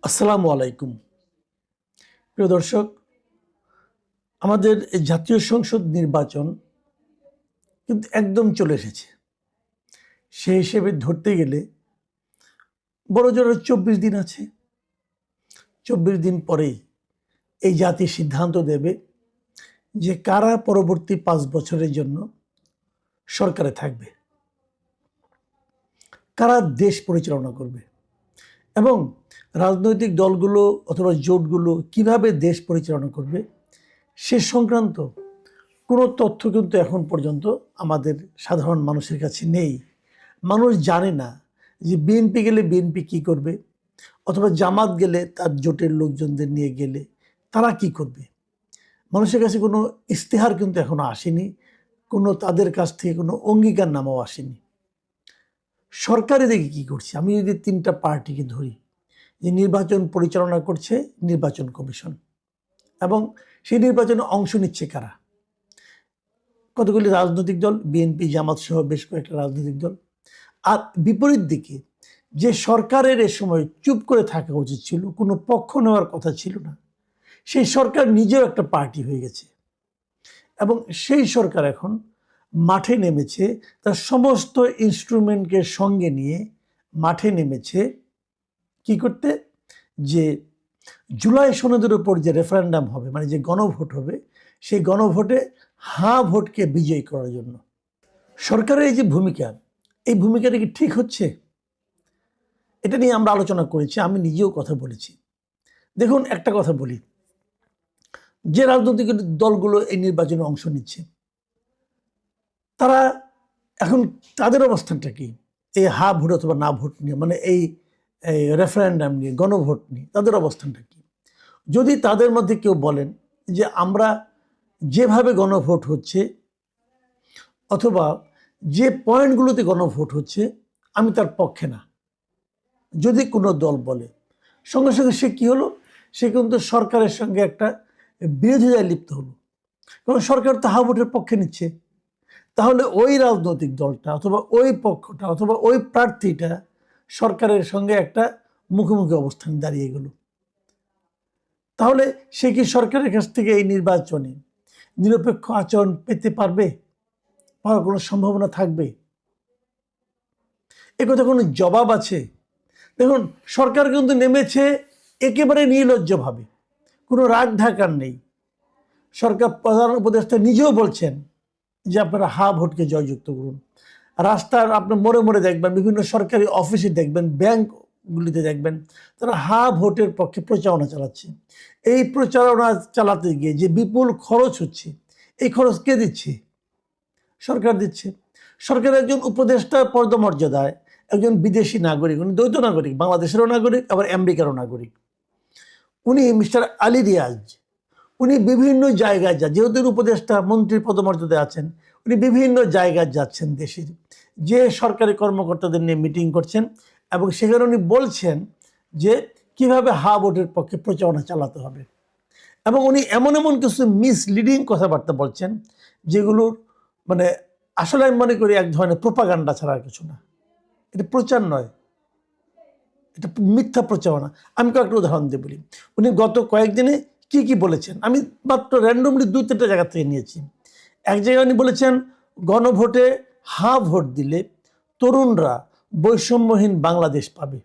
আসসালামু আলাইকুম। প্রিয় দর্শক, আমাদের এই জাতীয় সংসদ নির্বাচন কিন্তু একদম চলে এসেছে। সেই হিসেবে ধরতে গেলে বড়জোর ২৪ দিন আছে। ২৪ দিন পরেই এই জাতি সিদ্ধান্ত দেবে যে কারা পরবর্তী ৫ বছরের জন্য সরকারে থাকবে, কারা দেশ পরিচালনা করবে এবং রাজনৈতিক দলগুলো অথবা জোটগুলো কিভাবে দেশ পরিচালনা করবে সে সংক্রান্ত কোনো তথ্য কিন্তু এখন পর্যন্ত আমাদের সাধারণ মানুষের কাছে নেই। মানুষ জানে না যে বিএনপি গেলে বিএনপি কী করবে, অথবা জামাত গেলে তার জোটের লোকজনদের নিয়ে গেলে তারা কি করবে। মানুষের কাছে কোনো ইশতেহার কিন্তু এখনো আসেনি, কোনো তাদের কাছ থেকে কোনো অঙ্গীকারনামাও আসেনি। সরকার এদিকে কী করছে? আমি যদি 3টা পার্টিকে ধরি, যে নির্বাচন পরিচালনা করছে নির্বাচন কমিশন, এবং সেই নির্বাচনে অংশ নিচ্ছে কারা? কতগুলি রাজনৈতিক দল, বিএনপি, জামাত সহ বেশ কয়েকটা রাজনৈতিক দল। আর বিপরীত দিকে যে সরকারের এ সময় চুপ করে থাকা উচিত ছিল, কোনো পক্ষ নেওয়ার কথা ছিল না, সেই সরকার নিজেও একটা পার্টি হয়ে গেছে এবং সেই সরকার এখন মাঠে নেমেছে, তার সমস্ত ইনস্ট্রুমেন্টকে সঙ্গে নিয়ে মাঠে নেমেছে কি করতে? যে জুলাই সনদের উপর যে রেফারেন্ডাম হবে, মানে যে গণভোট হবে, সেই গণভোটে হাঁ ভোটকে বিজয়ী করার জন্য। সরকারের এই যে ভূমিকা, এই ভূমিকাটা কি ঠিক হচ্ছে? এটা নিয়ে আমরা আলোচনা করেছি, আমি নিজেও কথা বলেছি। দেখুন, একটা কথা বলি, যে রাজনৈতিক দলগুলো এই নির্বাচনে অংশ নিচ্ছে, তারা এখন তাদের অবস্থানটা কি এই হা ভোট অথবা না ভোট নিয়ে, মানে এই রেফারেন্ডাম নিয়ে, গণভোট নিয়ে তাদের অবস্থানটা কি? যদি তাদের মধ্যে কেউ বলেন যে আমরা যেভাবে গণভোট হচ্ছে অথবা যে পয়েন্টগুলোতে গণভোট হচ্ছে আমি তার পক্ষে না, যদি কোনো দল বলে, সঙ্গে সঙ্গে সে কী হলো? সে কিন্তু সরকারের সঙ্গে একটা বিরোধিতায় লিপ্ত হলো, কারণ সরকার তো হা ভোটের পক্ষে নিচ্ছে। তাহলে ওই রাজনৈতিক দলটা অথবা ওই পক্ষটা অথবা ওই প্রার্থীটা সরকারের সঙ্গে একটা মুখোমুখি অবস্থান দাঁড়িয়ে গেল। তাহলে সে কি সরকারের কাছ থেকে এই নির্বাচনে নিরপেক্ষ আচরণ পেতে পারবে? পাওয়ার কোনো সম্ভাবনা থাকবে? এ কথা কোনো জবাব আছে? দেখুন, সরকার কিন্তু নেমেছে একেবারে নির্লজ্জভাবে, কোনো রাগ ঢাকার নেই। সরকার প্রধান উপদেষ্টা নিজেও বলছেন যে আপনারা হা ভোটকে জয়যুক্ত করুন। রাস্তার আপনি মোড়ে মোড়ে দেখবেন, বিভিন্ন সরকারি অফিসে দেখবেন, ব্যাংকগুলিতে দেখবেন, তারা হা ভোটের পক্ষে প্রচারণা চালাচ্ছে। এই প্রচারণা চালাতে গিয়ে যে বিপুল খরচ হচ্ছে, এই খরচ কে দিচ্ছে? সরকার দিচ্ছে। সরকারের একজন উপদেষ্টা পদমর্যাদায় একজন বিদেশি নাগরিক, উনি দ্বৈত নাগরিক, বাংলাদেশেরও নাগরিক আবার আমেরিকারও নাগরিক। উনি মিস্টার আলী রিয়াজ, উনি বিভিন্ন জায়গায় যেহেতু উপদেষ্টা মন্ত্রীর পদমর্যাদায় আছেন, উনি বিভিন্ন জায়গায় যাচ্ছেন দেশের, যে সরকারি কর্মকর্তাদের নিয়ে মিটিং করছেন এবং সেখানে উনি বলছেন যে কিভাবে হা ভোটের পক্ষে প্রচারণা চালাতে হবে। এবং উনি এমন এমন কিছু মিসলিডিং কথাবার্তা বলছেন যেগুলোর মানে আসলে আমি মনে করি এক ধরনের প্রোপাগান্ডা ছাড়া আর কিছু না। এটা প্রচার নয়, এটা মিথ্যা প্রচারণা। আমি কয়েকটা উদাহরণ দিয়ে বলি। উনি গত কয়েকদিনে কি কি বলেছেন, আমি মাত্র র্যান্ডমলি 2-3টা জায়গা থেকে নিয়েছি। এক জায়গায় উনি বলেছেন গণভোটে হা ভোট দিলে তরুণরা বৈষম্যহীন বাংলাদেশ পাবে।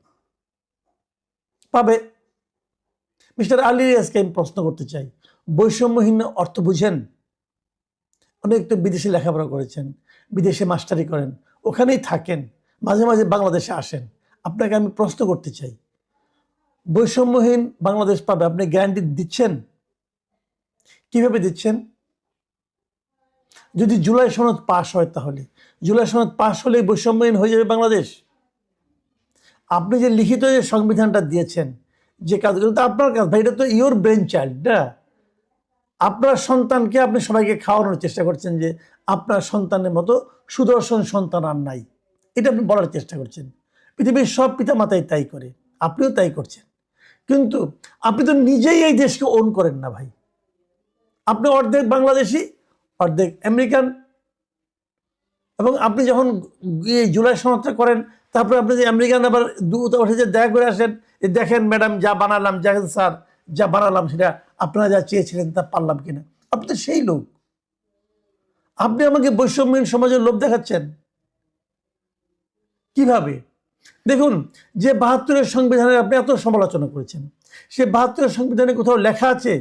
মিস্টার আলী রিয়াজকে আমি প্রশ্ন করতে চাই, বৈষম্যহীন অর্থ বুঝেন? অনেক তো বিদেশে লেখাপড়া করেছেন, বিদেশে মাস্টারি করেন, ওখানেই থাকেন, মাঝে মাঝে বাংলাদেশে আসেন। আপনাকে আমি প্রশ্ন করতে চাই, বৈষম্যহীন বাংলাদেশ পাবে আপনি গ্যারান্টি দিচ্ছেন? কিভাবে দিচ্ছেন? যদি জুলাই সনদ পাশ হয়, তাহলে জুলাই সনদ পাশ হলেই বৈষম্যহীন হয়ে যাবে বাংলাদেশ? আপনি যে লিখিত যে সংবিধানটা দিয়েছেন, যে কাজগুলো তো আপনার কাজ ভাই, এটা তো ইয়োর ব্রেন চাইল্ড না? আপনার সন্তানকে আপনি সবাইকে খাওয়ানোর চেষ্টা করছেন যে আপনার সন্তানের মতো সুদর্শন সন্তান আর নাই, এটা আপনি বলার চেষ্টা করছেন। পৃথিবীর সব পিতামাতাই তাই করে, আপনিও তাই করছেন। কিন্তু আপনি তো নিজেই এই দেশকে ওন করেন না ভাই। আপনি অর্ধেক বাংলাদেশি, অর্ধেক আমেরিকান, এবং আপনি যখন জুলাই সনদটা করেন, তারপরে আপনি যে আমেরিকান আবার দূত উঠে যে দেখা করে আসেন, দেখেন ম্যাডাম যা বানালাম, স্যার যা বানালাম সেটা আপনারা যা চেয়েছিলেন তা পারলাম কিনা। আপনি তো সেই লোক, আপনি আমাকে বৈষম্যহীন সমাজের লোভ দেখাচ্ছেন কিভাবে? দেখুন, যে ৭২-এর সংবিধানের আপনি এত সমালোচনা করেছেন, সে ৭২-এর সংবিধানে কোথাও লেখা আছে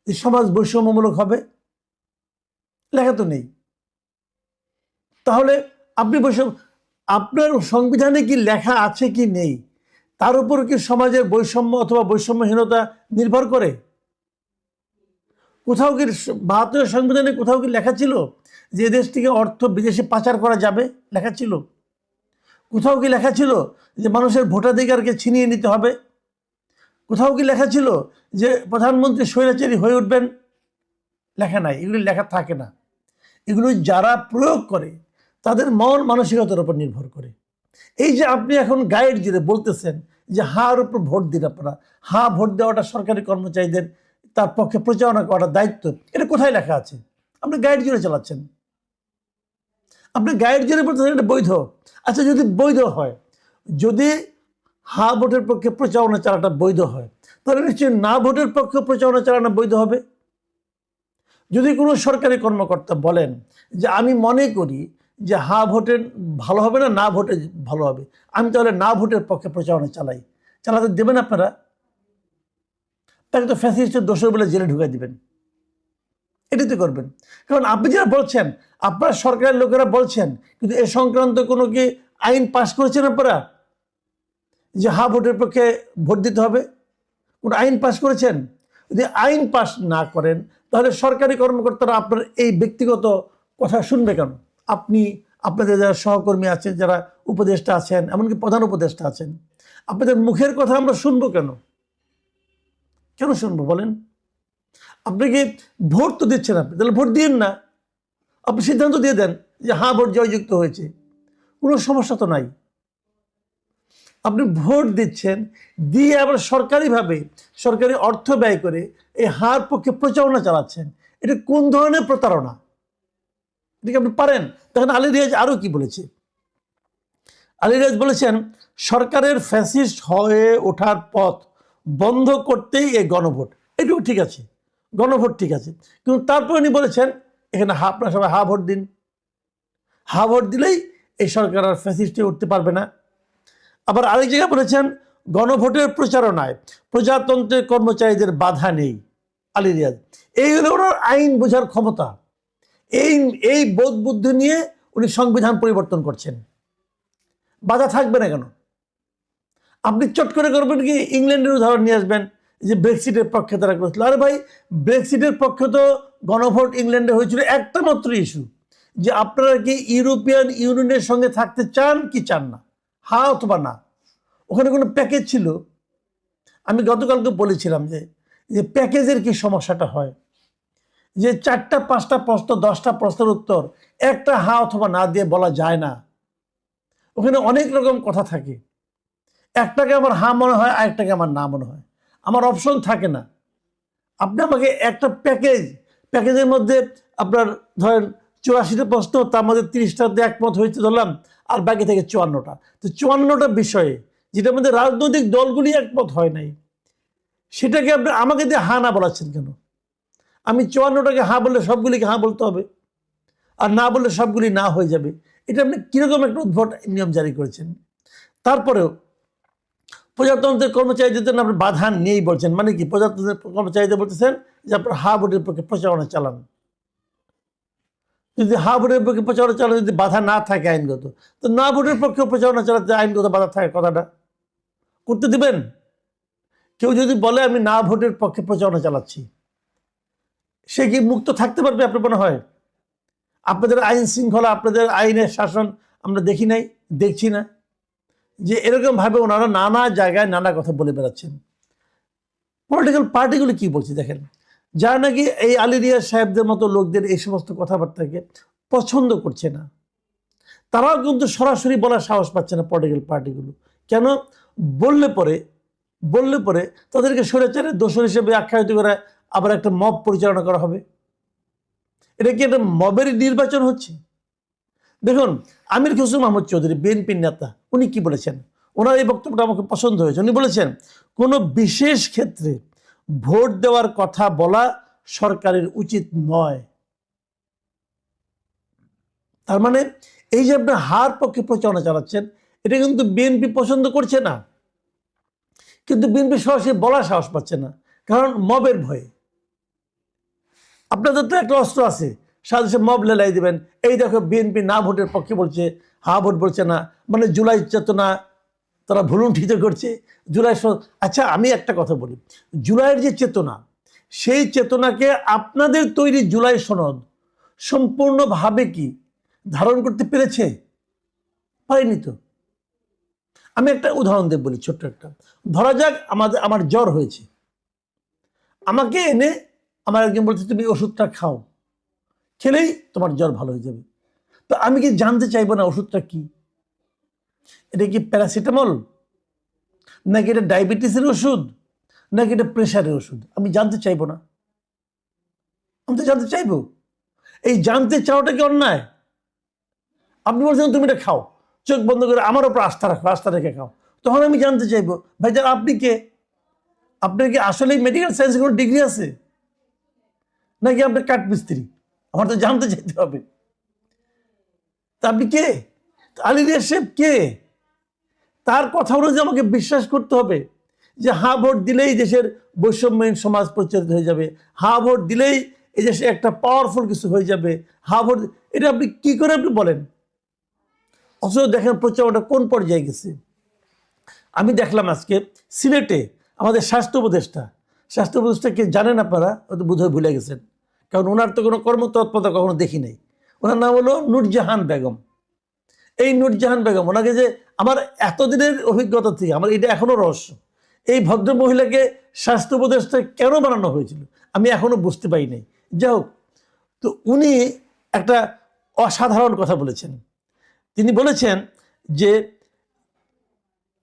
যে সমাজ বৈষম্যমূলক হবে? লেখা তো নেই। তাহলে আপনি আপনার সংবিধানে কি লেখা আছে কি নেই তার উপর কি সমাজের বৈষম্য অথবা বৈষম্যহীনতা নির্ভর করে? কোথাও কি ৭২-এর সংবিধানে কোথাও কি লেখা ছিল যে দেশ থেকে অর্থ বিদেশে পাচার করা যাবে? লেখা ছিল? কোথাও কি লেখা ছিল যে মানুষের ভোটাধিকারকে ছিনিয়ে নিতে হবে? কোথাও কি লেখা ছিল যে প্রধানমন্ত্রী স্বৈরাচারী হয়ে উঠবেন? লেখা নাই, এগুলি লেখা থাকে না। এগুলো যারা প্রয়োগ করে তাদের মন মানসিকতার উপর নির্ভর করে। এই যে আপনি এখন গাইড জুড়ে বলতেছেন যে হার উপর ভোট দিন আপনারা, ভোট দেওয়াটা সরকারি কর্মচারীদের তার পক্ষে প্রচারণা করার দায়িত্ব, এটা কোথায় লেখা আছে? আপনি গাইড জুড়ে চালাচ্ছেন, আপনি গাইড জুড়ে বলতেছেন এটা বৈধ। আচ্ছা, যদি বৈধ হয়, যদি ভোটের পক্ষে প্রচারণা চালাটা বৈধ হয়, তাহলে নিশ্চয়ই না ভোটের পক্ষে প্রচারণা চালানো বৈধ হবে। যদি কোনো সরকারি কর্মকর্তা বলেন যে আমি মনে করি যে ভোটে ভালো হবে না ভোটে ভালো হবে, আমি তাহলে না ভোটের পক্ষে প্রচারণা চালাই, চালাতে দেবেন আপনারা? তাকে তো ফ্যাসিস্টের দোষর বলে জেলে ঢুকাই দিবেন। এটাই তো করবেন। কারণ আপনি যারা বলছেন, আপনার সরকারের লোকেরা বলছেন, কিন্তু এ সংক্রান্ত কোনো কি আইন পাশ করেছেন আপনারা যে ভোটের পক্ষে ভোট দিতে হবে? কোন আইন পাশ করেছেন? যদি আইন পাশ না করেন তাহলে সরকারি কর্মকর্তারা আপনার এই ব্যক্তিগত কথা শুনবে কেন? আপনি, আপনাদের যারা সহকর্মী আছেন, যারা উপদেষ্টা আছেন, এমনকি প্রধান উপদেষ্টা আছেন, আপনাদের মুখের কথা আমরা শুনবো কেন? কেন শুনবো বলেন? আপনি কি ভোট তো দিচ্ছেন, আপনি তাহলে ভোট দিন না, আপনি সিদ্ধান্ত দিয়ে দেন যে ভোট জয়যুক্ত হয়েছে, কোনো সমস্যা তো নাই। আপনি ভোট দিচ্ছেন, দিয়ে আবার সরকারিভাবে সরকারি অর্থ ব্যয় করে এই পক্ষে প্রচারণা চালাচ্ছেন। এটা কোন ধরনের প্রতারণা? এটাকে আপনি পারেন? তখন আলী রিয়াজ আরও কি বলেছে? আলী রিয়াজ বলেছেন সরকারের ফ্যাসিস্ট হয়ে ওঠার পথ বন্ধ করতেই এই গণভোট। এটুকু ঠিক আছে, গণভোট ঠিক আছে, কিন্তু তারপর উনি বলেছেন এখানে আপনারা সবাই ভোট দিন, ভোট দিলেই এই সরকার আর ফ্যাসিস্ট হয়ে উঠতে পারবে না। আবার আরেক জায়গায় বলেছেন গণভোটের প্রচারণায় প্রজাতন্ত্রের কর্মচারীদের বাধা নেই। আলী রিয়াজ, এই হলো ওনার আইন বোঝার ক্ষমতা। এই বোধ বুদ্ধি নিয়ে উনি সংবিধান পরিবর্তন করছেন। বাধা থাকবে না কেন? আপনি চট করে করবেন কি ইংল্যান্ডের উদাহরণ নিয়ে আসবেন যে ব্রেক্সিটের পক্ষে তারা করেছিল। আরে ভাই, ব্রেক্সিটের পক্ষে তো গণভোট ইংল্যান্ডে হয়েছিল একটা মাত্র ইস্যু, যে আপনারা কি ইউরোপিয়ান ইউনিয়নের সঙ্গে থাকতে চান কি চান না, অথবা না। ওখানে কোনো প্যাকেজ ছিল? আমি গতকালকে বলেছিলাম যে প্যাকেজের কি সমস্যাটা হয়, যে 4টা 5টা প্রশ্ন 10টা প্রশ্নের উত্তর একটা অথবা না দিয়ে বলা যায় না। ওখানে অনেক রকম কথা থাকে, একটাকে আমার মনে হয়, আরেকটাকে আমার না মনে হয়, আমার অপশন থাকে না। আপনি আমাকে একটা প্যাকেজের মধ্যে আপনার ধরেন 84টা প্রশ্ন, তার মধ্যে 30টাতে একমত হয়েছে ধরলাম, আর বাকি থেকে 54টা। তো 54টা বিষয়ে যেটার মধ্যে রাজনৈতিক দলগুলি একমত হয় নাই, সেটাকে আপনি আমাকে দিয়ে না বলাচ্ছেন কেন? আমি 54টাকে বললে সবগুলিকে বলতে হবে, আর না বললে সবগুলি না হয়ে যাবে। এটা আপনি কিরকম একটা উদ্ভট নিয়ম জারি করেছেন। তারপরেও প্রজাতন্ত্রের কর্মচারীদের জন্য আপনি বাধা নেই বলছেন, মানে কি? প্রজাতন্ত্রের কর্মচারীদের বলতেছেন যে আপনার ভোটের পক্ষে প্রচারণা চালান। যদি ভোটের পক্ষে প্রচারণা চালানো যদি বাধা না থাকে আইনগত, তো না ভোটের পক্ষে প্রচারণা চালাতে আইনগত বাধা থাকে, কথাটা করতে দিবেন? কেউ যদি বলে আমি না ভোটের পক্ষে প্রচারণা চালাচ্ছি, সে কি মুক্ত থাকতে পারবে আপনার মনে হয়? আপনাদের আইন শৃঙ্খলা, আপনাদের আইনের শাসন আমরা দেখি নাই, দেখছি না যে এরকম ভাবে ওনারা নানা জায়গায় নানা কথা বলে বেড়াচ্ছেন। পলিটিক্যাল পার্টিগুলো কি বলছে দেখেন, যারা নাকি এই আলী রিয়াজ সাহেবদের মতো লোকদের এই সমস্ত কথাবার্তাকে পছন্দ করছে না, তারাও কিন্তু সরাসরি বলার সাহস পাচ্ছে না পলিটিক্যাল পার্টিগুলো। কেন? বললে পরে তাদেরকে স্বৈরাচারের দোষর হিসেবে আখ্যায়িত করে আবার একটা মব পরিচালনা করা হবে। এটা কি একটা মবের নির্বাচন হচ্ছে? দেখুন, আমির খসরু মাহমুদ চৌধুরী বিএনপির নেতা, উনি কি বলেছেন? ওনার এই বক্তব্যটা আমাকে পছন্দ হয়েছে। উনি বলেছেন, কোনো বিশেষ ক্ষেত্রে ভোট দেওয়ার কথা বলা সরকারের উচিত নয়। তার মানে এই যে আপনার হার পক্ষে প্রচারণা চালাচ্ছেন, এটা কিন্তু বিএনপি পছন্দ করছে না, কিন্তু বিএনপি সরাসরি বলার সাহস পাচ্ছে না, কারণ মবের ভয়ে। আপনাদের তো একটা অস্ত্র আছে, সাথে মব লেলাই দিবেন, এই দেখো বিএনপি না ভোটের পক্ষে বলছে, হা ভোট বলছে না, মানে জুলাই চেতনা তারা ভুলুণ্ঠিত করছে। জুলাই আচ্ছা, আমি একটা কথা বলি, জুলাইয়ের যে চেতনা, সেই চেতনাকে আপনাদের তৈরি জুলাই সনদ সম্পূর্ণভাবে কি ধারণ করতে পেরেছে? পারেনি তো। আমি একটা উদাহরণ দেব, বলি ছোট্ট একটা। ধরা যাক আমার জ্বর হয়েছে, আমাকে এনে আমার একজন বলছে তুমি ওষুধটা খাও, খেলেই তোমার জ্বর ভালো হয়ে যাবে। তো আমি কি জানতে চাইবো না ওষুধটা কি? এটা কি প্যারাসিটামল, নাকি এটা ডায়াবেটিসের ওষুধ, নাকি এটা প্রেশারের ওষুধ? আমি জানতে চাইবো না? আমি তো জানতে চাইবো। এই জানতে চাওয়াটা কি অন্যায়? আপনি বলছেন তুমি এটা খাও, চোখ বন্ধ করে আমার ওপর আস্থা রাখো, আস্থা রেখে খাও, তখন আমি জানতে চাইবো ভাই যান আপনি কে? আপনার কি আসলে মেডিকেল সায়েন্সে কোনো ডিগ্রি আছে, নাকি আপনার কাঠমিস্ত্রি? আমার তো জানতে চাইতে হবে। তা আপনি কে? আলী রিয়াজ সাহেব কে? তার কথা অনুযায়ী আমাকে বিশ্বাস করতে হবে যে হা ভোট দিলেই দেশের বৈষম্যহীন সমাজ প্রচারিত হয়ে যাবে, হা ভোট দিলেই এই দেশে একটা পাওয়ারফুল কিছু হয়ে যাবে, হা ভোট। এটা আপনি কি করে আপনি বলেন? অথচ দেখেন প্রচারণাটা কোন পর্যায়ে গেছে। আমি দেখলাম আজকে সিলেটে আমাদের স্বাস্থ্য উপদেষ্টাকে জানেন আপনারা? হয়তো বোধহয় ভুলে গেছেন, কারণ ওনার তো কোনো কর্মতৎপরতা কখনো দেখি নাই। ওনার নাম হলো নূরজাহান বেগম। এই নূরজাহান বেগম, ওনাকে যে আমার এতদিনের অভিজ্ঞতা থেকে আমার এটা এখনো রহস্য, এই ভদ্র মহিলাকে স্বাস্থ্য উপদেষ্টা কেন বানানো হয়েছিল আমি এখনো বুঝতে পারি নাই। যাই হোক, তো উনি একটা অসাধারণ কথা বলেছেন। তিনি বলেছেন যে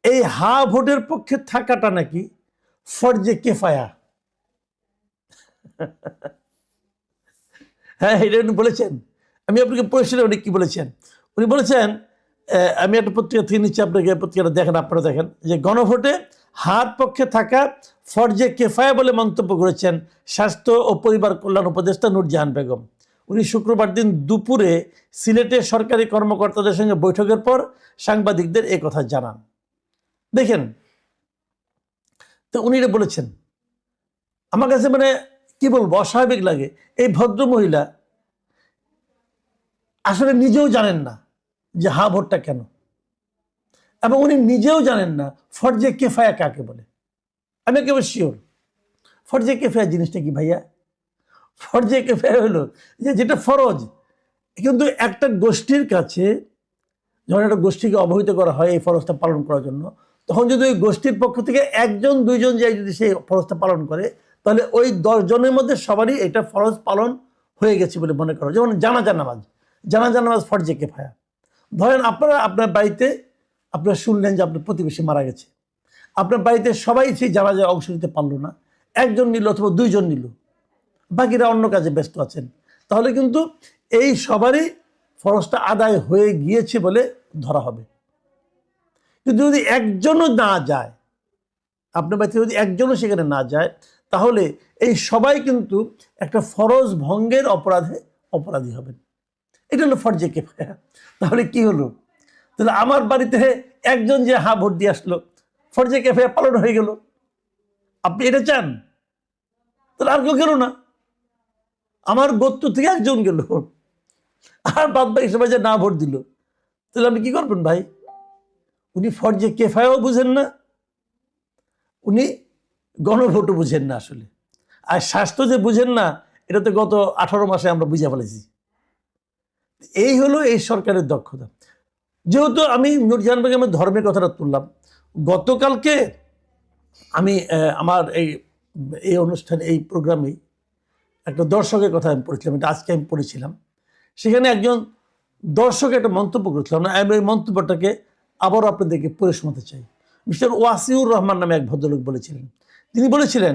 এই হা ভোটের পক্ষে থাকাটা নাকি ফরজে কেফায়া। হ্যাঁ, এটা উনি বলেছেন। আমি আপনাকে পরিষ্কার উনি কি বলেছেন। উনি বলেছেন, আমি একটা পত্রিকা থেকে নিচ্ছি, আপনাকে পত্রিকাটা দেখেন, আপনারা দেখেন, যে গণভোটে হার পক্ষে থাকা ফরজে কেফায়া বলে মন্তব্য করেছেন স্বাস্থ্য ও পরিবার কল্যাণ উপদেষ্টা নূরজাহান বেগম। উনি শুক্রবার দিন দুপুরে সিলেটে সরকারি কর্মকর্তাদের সঙ্গে বৈঠকের পর সাংবাদিকদের এ কথা জানান। দেখেন, তো উনি এটা বলেছেন, আমার কাছে মানে কি বলবো, অস্বাভাবিক লাগে। এই ভদ্র মহিলা আসলে নিজেও জানেন না যে হা ভোটটা কেন, এবং উনি নিজেও জানেন না ফরজে কেফায়া কাকে বলে। আমি একেবারে শিওর ফরজে কেফায়া জিনিসটা কি ভাইয়া? ফরজে কেফায়া হলো যে যেটা ফরজ, কিন্তু একটা গোষ্ঠীর কাছে যখন একটা গোষ্ঠীকে অবহিত করা হয় এই ফরজটা পালন করার জন্য, তখন যদি ওই গোষ্ঠীর পক্ষ থেকে একজন দুইজন যাই যদি সেই ফরজটা পালন করে, তাহলে ওই 10 জনের মধ্যে সবারই এটা ফরজ পালন হয়ে গেছে বলে মনে করো। যেমন জানাজা নামাজ ফরজে কেফায়া। ধরেন আপনার বাড়িতে আপনারা শুনলেন যে আপনার প্রতিবেশী মারা গেছে, আপনার বাড়িতে সবাই সেই জানাজায় অংশ নিতে পারলো না, একজন নিল অথবা দুইজন নিল, বাকিরা অন্য কাজে ব্যস্ত আছেন, তাহলে কিন্তু এই সবারই ফরজটা আদায় হয়ে গিয়েছে বলে ধরা হবে। কিন্তু যদি একজনও না যায়, আপনার বাড়িতে যদি একজনও সেখানে না যায়, তাহলে এই সবাই কিন্তু একটা ফরজ ভঙ্গের অপরাধী হবেন। এটা হলো ফরজে কেফায়া। তাহলে কি হলো? তাহলে আমার বাড়িতে একজন যে হা ভোট দিয়ে আসলো, ফরজে কেফায়া পালন হয়ে গেল। আপনি এটা চান? তাহলে আর কেউ গেল না, আমার গোত্র থেকে একজন গেল, আর বাদ বাকি সবাই যে না ভোট দিল, তাহলে আপনি কি করবেন ভাই? উনি ফরজে কেফায়াও বুঝেন না, উনি গণভোটও বুঝেন না আসলে। আর স্বাস্থ্য যে বুঝেন না, এটা তো গত 18 মাসে আমরা বুঝে ফেলেছি। এই হলো এই সরকারের দক্ষতা। যেহেতু আমি নূরজাহান বেগমের ধর্মের কথাটা তুললাম, গতকালকে আমি আমার এই অনুষ্ঠানে, এই প্রোগ্রামে একটা দর্শকের কথা আমি পড়েছিলাম, এটা আজকে আমি পড়েছিলাম। সেখানে একজন দর্শক একটা মন্তব্য করেছিলাম, আমি এই মন্তব্যটাকে আবারও আপনাদেরকে পড়ে শোনাতে চাই। মিস্টার ওয়াসিউর রহমান নামে এক ভদ্রলোক বলেছিলেন, তিনি বলেছিলেন